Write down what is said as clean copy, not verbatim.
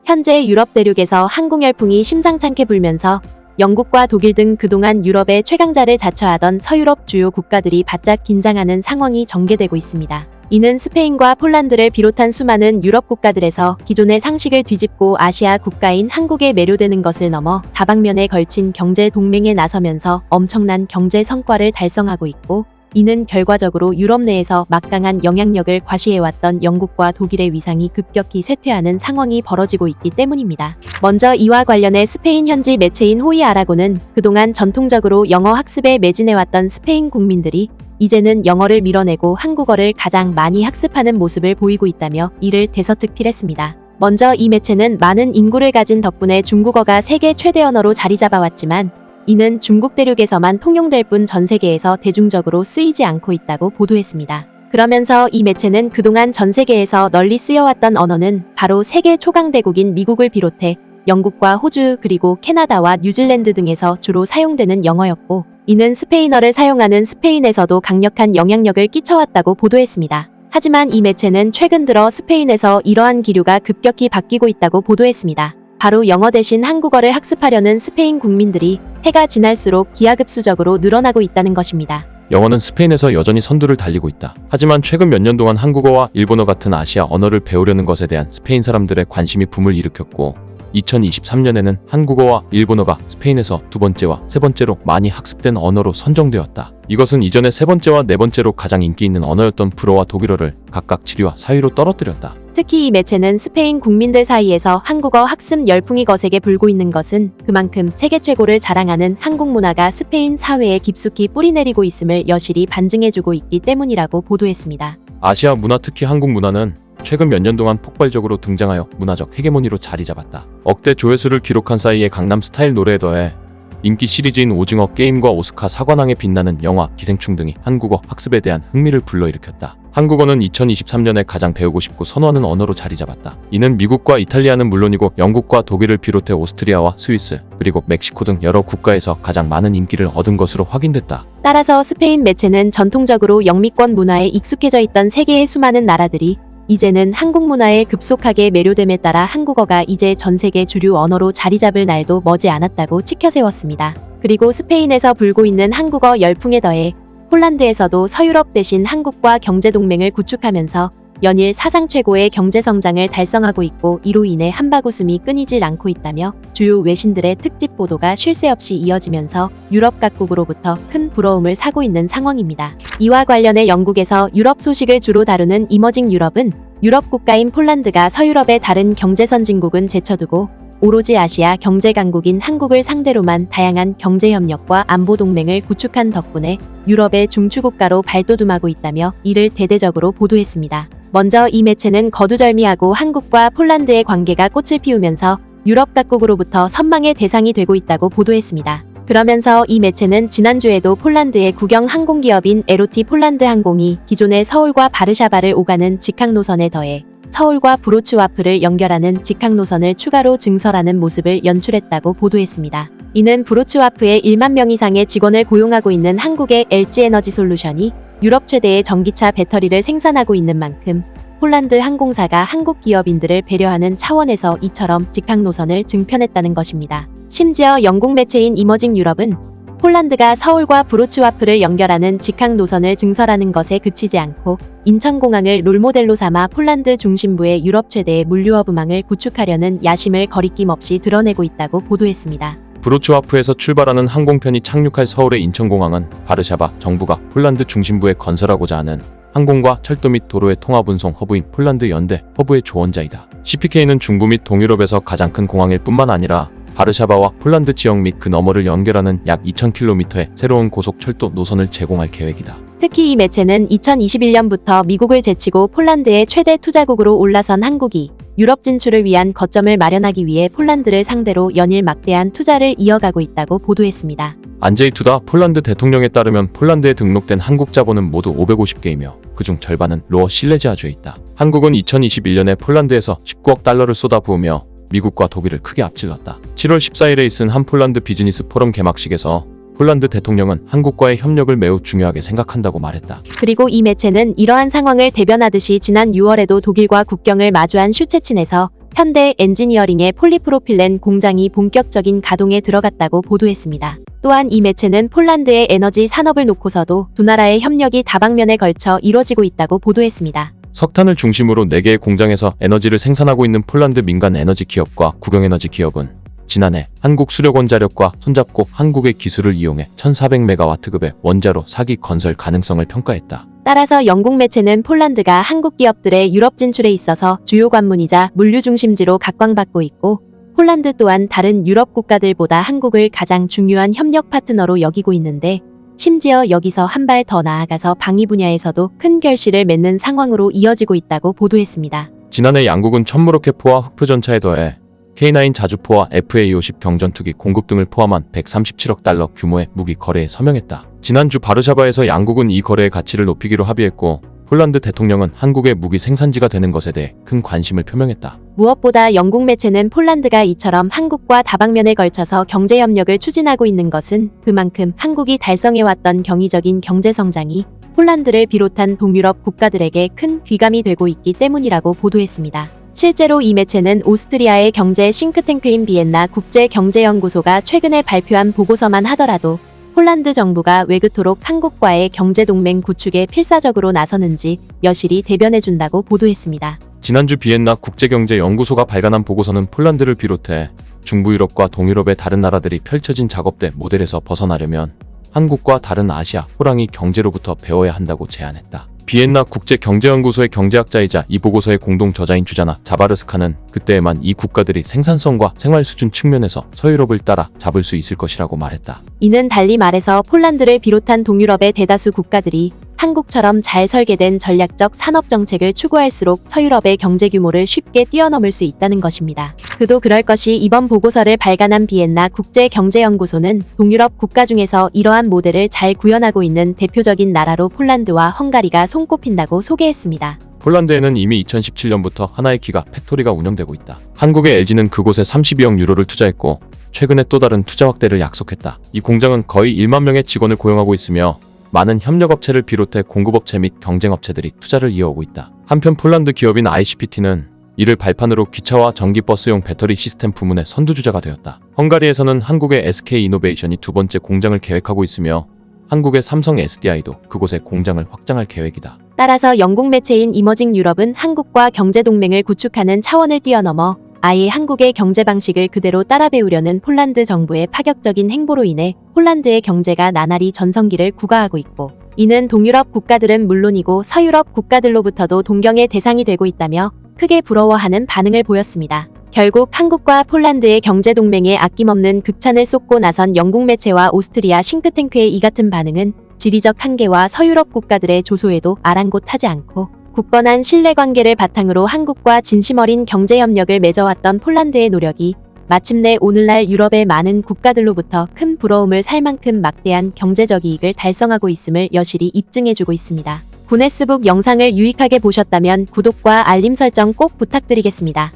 현재 유럽 대륙에서 항공 열풍이 심상찮게 불면서 영국과 독일 등 그동안 유럽의 최강자를 자처하던 서유럽 주요 국가들이 바짝 긴장하는 상황이 전개되고 있습니다. 이는 스페인과 폴란드를 비롯한 수많은 유럽 국가들에서 기존의 상식을 뒤집고 아시아 국가인 한국에 매료되는 것을 넘어 다방면에 걸친 경제 동맹에 나서면서 엄청난 경제 성과를 달성하고 있고, 이는 결과적으로 유럽 내에서 막강한 영향력을 과시해왔던 영국과 독일의 위상이 급격히 쇠퇴하는 상황이 벌어지고 있기 때문입니다. 먼저 이와 관련해 스페인 현지 매체인 호이 아라고는 그동안 전통적으로 영어 학습에 매진해왔던 스페인 국민들이 이제는 영어를 밀어내고 한국어를 가장 많이 학습하는 모습을 보이고 있다며 이를 대서특필했습니다. 먼저 이 매체는 많은 인구를 가진 덕분에 중국어가 세계 최대 언어로 자리 잡아왔지만, 이는 중국 대륙에서만 통용될 뿐 전 세계에서 대중적으로 쓰이지 않고 있다고 보도했습니다. 그러면서 이 매체는 그동안 전 세계에서 널리 쓰여왔던 언어는 바로 세계 초강대국인 미국을 비롯해 영국과 호주 그리고 캐나다와 뉴질랜드 등에서 주로 사용되는 영어였고, 이는 스페인어를 사용하는 스페인에서도 강력한 영향력을 끼쳐왔다고 보도했습니다. 하지만 이 매체는 최근 들어 스페인에서 이러한 기류가 급격히 바뀌고 있다고 보도했습니다. 바로 영어 대신 한국어를 학습하려는 스페인 국민들이 해가 지날수록 기하급수적으로 늘어나고 있다는 것입니다. 영어는 스페인에서 여전히 선두를 달리고 있다. 하지만 최근 몇 년 동안 한국어와 일본어 같은 아시아 언어를 배우려는 것에 대한 스페인 사람들의 관심이 붐을 일으켰고, 2023년에는 한국어와 일본어가 스페인에서 두 번째와 세 번째로 많이 학습된 언어로 선정되었다. 이것은 이전에 세 번째와 네 번째로 가장 인기 있는 언어였던 불어와 독일어를 각각 7위와 4위로 떨어뜨렸다. 특히 이 매체는 스페인 국민들 사이에서 한국어 학습 열풍이 거세게 불고 있는 것은 그만큼 세계 최고를 자랑하는 한국 문화가 스페인 사회에 깊숙이 뿌리내리고 있음을 여실히 반증해주고 있기 때문이라고 보도했습니다. 아시아 문화, 특히 한국 문화는 최근 몇 년 동안 폭발적으로 등장하여 문화적 헤게모니로 자리 잡았다. 억대 조회수를 기록한 사이에 강남 스타일 노래에 더해 인기 시리즈인 오징어 게임과 오스카 사관왕에 빛나는 영화 기생충 등이 한국어 학습에 대한 흥미를 불러일으켰다. 한국어는 2023년에 가장 배우고 싶고 선호하는 언어로 자리 잡았다. 이는 미국과 이탈리아는 물론이고 영국과 독일을 비롯해 오스트리아와 스위스, 그리고 멕시코 등 여러 국가에서 가장 많은 인기를 얻은 것으로 확인됐다. 따라서 스페인 매체는 전통적으로 영미권 문화에 익숙해져 있던 세계의 수많은 나라들이 이제는 한국 문화에 급속하게 매료됨에 따라 한국어가 이제 전 세계 주류 언어로 자리 잡을 날도 머지 않았다고 치켜세웠습니다. 그리고 스페인에서 불고 있는 한국어 열풍에 더해 폴란드에서도 서유럽 대신 한국과 경제동맹을 구축하면서 연일 사상 최고의 경제성장을 달성하고 있고, 이로 인해 한바구음이 끊이질 않고 있다며 주요 외신들의 특집 보도가 쉴 새 없이 이어지면서 유럽 각국으로부터 큰 부러움을 사고 있는 상황입니다. 이와 관련해 영국에서 유럽 소식을 주로 다루는 이머징 유럽은 유럽 국가인 폴란드가 서유럽의 다른 경제선진국은 제쳐두고 오로지 아시아 경제 강국인 한국을 상대로만 다양한 경제협력과 안보동맹을 구축한 덕분에 유럽의 중추국가로 발돋움하고 있다며 이를 대대적으로 보도했습니다. 먼저 이 매체는 거두절미하고 한국과 폴란드의 관계가 꽃을 피우면서 유럽 각국으로부터 선망의 대상이 되고 있다고 보도했습니다. 그러면서 이 매체는 지난주에도 폴란드의 국영 항공기업인 에로티 폴란드 항공이 기존의 서울과 바르샤바를 오가는 직항 노선에 더해 서울과 브로츠와프를 연결하는 직항 노선을 추가로 증설하는 모습을 연출했다고 보도했습니다. 이는 브로츠와프에 1만 명 이상의 직원을 고용하고 있는 한국의 LG에너지솔루션이 유럽 최대의 전기차 배터리를 생산하고 있는 만큼 폴란드 항공사가 한국 기업인들을 배려하는 차원에서 이처럼 직항 노선을 증편했다는 것입니다. 심지어 영국 매체인 이머징 유럽은 폴란드가 서울과 브로츠와프를 연결하는 직항 노선을 증설하는 것에 그치지 않고 인천공항을 롤모델로 삼아 폴란드 중심부의 유럽 최대의 물류허브망을 구축하려는 야심을 거리낌 없이 드러내고 있다고 보도했습니다. 브로츠와프에서 출발하는 항공편이 착륙할 서울의 인천공항은 바르샤바 정부가 폴란드 중심부에 건설하고자 하는 항공과 철도 및 도로의 통합운송 허브인 폴란드 연대 허브의 조원자이다. CPK는 중부 및 동유럽에서 가장 큰 공항일 뿐만 아니라 바르샤바와 폴란드 지역 및 그 너머를 연결하는 약 2,000km의 새로운 고속철도 노선을 제공할 계획이다. 특히 이 매체는 2021년부터 미국을 제치고 폴란드의 최대 투자국으로 올라선 한국이 유럽 진출을 위한 거점을 마련하기 위해 폴란드를 상대로 연일 막대한 투자를 이어가고 있다고 보도했습니다. 안제이 투다 폴란드 대통령에 따르면 폴란드에 등록된 한국 자본은 모두 550개이며 그중 절반은 로어 실레지아주에 있다. 한국은 2021년에 폴란드에서 19억 달러를 쏟아부으며 미국과 독일을 크게 앞질렀다. 7월 14일에 있은 한 폴란드 비즈니스 포럼 개막식에서 폴란드 대통령은 한국과의 협력을 매우 중요하게 생각한다고 말했다. 그리고 이 매체는 이러한 상황을 대변하듯이 지난 6월에도 독일과 국경을 마주한 슈체친에서 현대 엔지니어링의 폴리프로필렌 공장이 본격적인 가동에 들어갔다고 보도했습니다. 또한 이 매체는 폴란드의 에너지 산업을 놓고서도 두 나라의 협력이 다방면에 걸쳐 이뤄지고 있다고 보도했습니다. 석탄을 중심으로 4개의 공장에서 에너지를 생산하고 있는 폴란드 민간 에너지 기업과 국영에너지 기업은 지난해 한국 수력원자력과 손잡고 한국의 기술을 이용해 1400메가와트급의 원자로 4기 건설 가능성을 평가했다. 따라서 영국 매체는 폴란드가 한국 기업들의 유럽 진출에 있어서 주요 관문이자 물류 중심지로 각광받고 있고, 폴란드 또한 다른 유럽 국가들보다 한국을 가장 중요한 협력 파트너로 여기고 있는데, 심지어 여기서 한 발 더 나아가서 방위 분야에서도 큰 결실을 맺는 상황으로 이어지고 있다고 보도했습니다. 지난해 양국은 천무로켓포와 흑표전차에 더해 K9 자주포와 FA-50 경전투기 공급 등을 포함한 137억 달러 규모의 무기 거래에 서명했다. 지난주 바르샤바에서 양국은 이 거래의 가치를 높이기로 합의했고, 폴란드 대통령은 한국의 무기 생산지가 되는 것에 대해 큰 관심을 표명했다. 무엇보다 영국 매체는 폴란드가 이처럼 한국과 다방면에 걸쳐서 경제협력을 추진하고 있는 것은 그만큼 한국이 달성해왔던 경이적인 경제성장이 폴란드를 비롯한 동유럽 국가들에게 큰 귀감이 되고 있기 때문이라고 보도했습니다. 실제로 이 매체는 오스트리아의 경제 싱크탱크인 비엔나 국제경제연구소가 최근에 발표한 보고서만 하더라도 폴란드 정부가 왜 그토록 한국과의 경제동맹 구축에 필사적으로 나서는지 여실히 대변해준다고 보도했습니다. 지난주 비엔나 국제경제연구소가 발간한 보고서는 폴란드를 비롯해 중부 유럽과 동유럽의 다른 나라들이 펼쳐진 작업대 모델에서 벗어나려면 한국과 다른 아시아 호랑이 경제로부터 배워야 한다고 제안했다. 비엔나 국제경제연구소의 경제학자이자 이 보고서의 공동 저자인 주자나 자바르스카는 그때에만 이 국가들이 생산성과 생활 수준 측면에서 서유럽을 따라 잡을 수 있을 것이라고 말했다. 이는 달리 말해서 폴란드를 비롯한 동유럽의 대다수 국가들이 한국처럼 잘 설계된 전략적 산업 정책을 추구할수록 서유럽의 경제 규모를 쉽게 뛰어넘을 수 있다는 것입니다. 그도 그럴 것이 이번 보고서를 발간한 비엔나 국제경제연구소는 동유럽 국가 중에서 이러한 모델을 잘 구현하고 있는 대표적인 나라로 폴란드와 헝가리가 손꼽힌다고 소개했습니다. 폴란드에는 이미 2017년부터 하나의 기가 팩토리가 운영되고 있다. 한국의 LG는 그곳에 32억 유로를 투자했고 최근에 또 다른 투자 확대를 약속했다. 이 공장은 거의 1만 명의 직원을 고용하고 있으며 많은 협력업체를 비롯해 공급업체 및 경쟁업체들이 투자를 이어오고 있다. 한편 폴란드 기업인 ICPT는 이를 발판으로 기차와 전기버스용 배터리 시스템 부문의 선두주자가 되었다. 헝가리에서는 한국의 SK이노베이션이 두 번째 공장을 계획하고 있으며 한국의 삼성 SDI도 그곳에 공장을 확장할 계획이다. 따라서 영국 매체인 이머징 유럽은 한국과 경제동맹을 구축하는 차원을 뛰어넘어 아예 한국의 경제 방식을 그대로 따라 배우려는 폴란드 정부의 파격적인 행보로 인해 폴란드의 경제가 나날이 전성기를 구가하고 있고, 이는 동유럽 국가들은 물론이고 서유럽 국가들로부터도 동경의 대상이 되고 있다며 크게 부러워하는 반응을 보였습니다. 결국 한국과 폴란드의 경제동맹에 아낌없는 극찬을 쏟고 나선 영국 매체와 오스트리아 싱크탱크의 이 같은 반응은 지리적 한계와 서유럽 국가들의 조소에도 아랑곳하지 않고 굳건한 신뢰관계를 바탕으로 한국과 진심 어린 경제협력을 맺어왔던 폴란드의 노력이 마침내 오늘날 유럽의 많은 국가들로부터 큰 부러움을 살 만큼 막대한 경제적 이익을 달성하고 있음을 여실히 입증해주고 있습니다. 구네스북 영상을 유익하게 보셨다면 구독과 알림 설정 꼭 부탁드리겠습니다.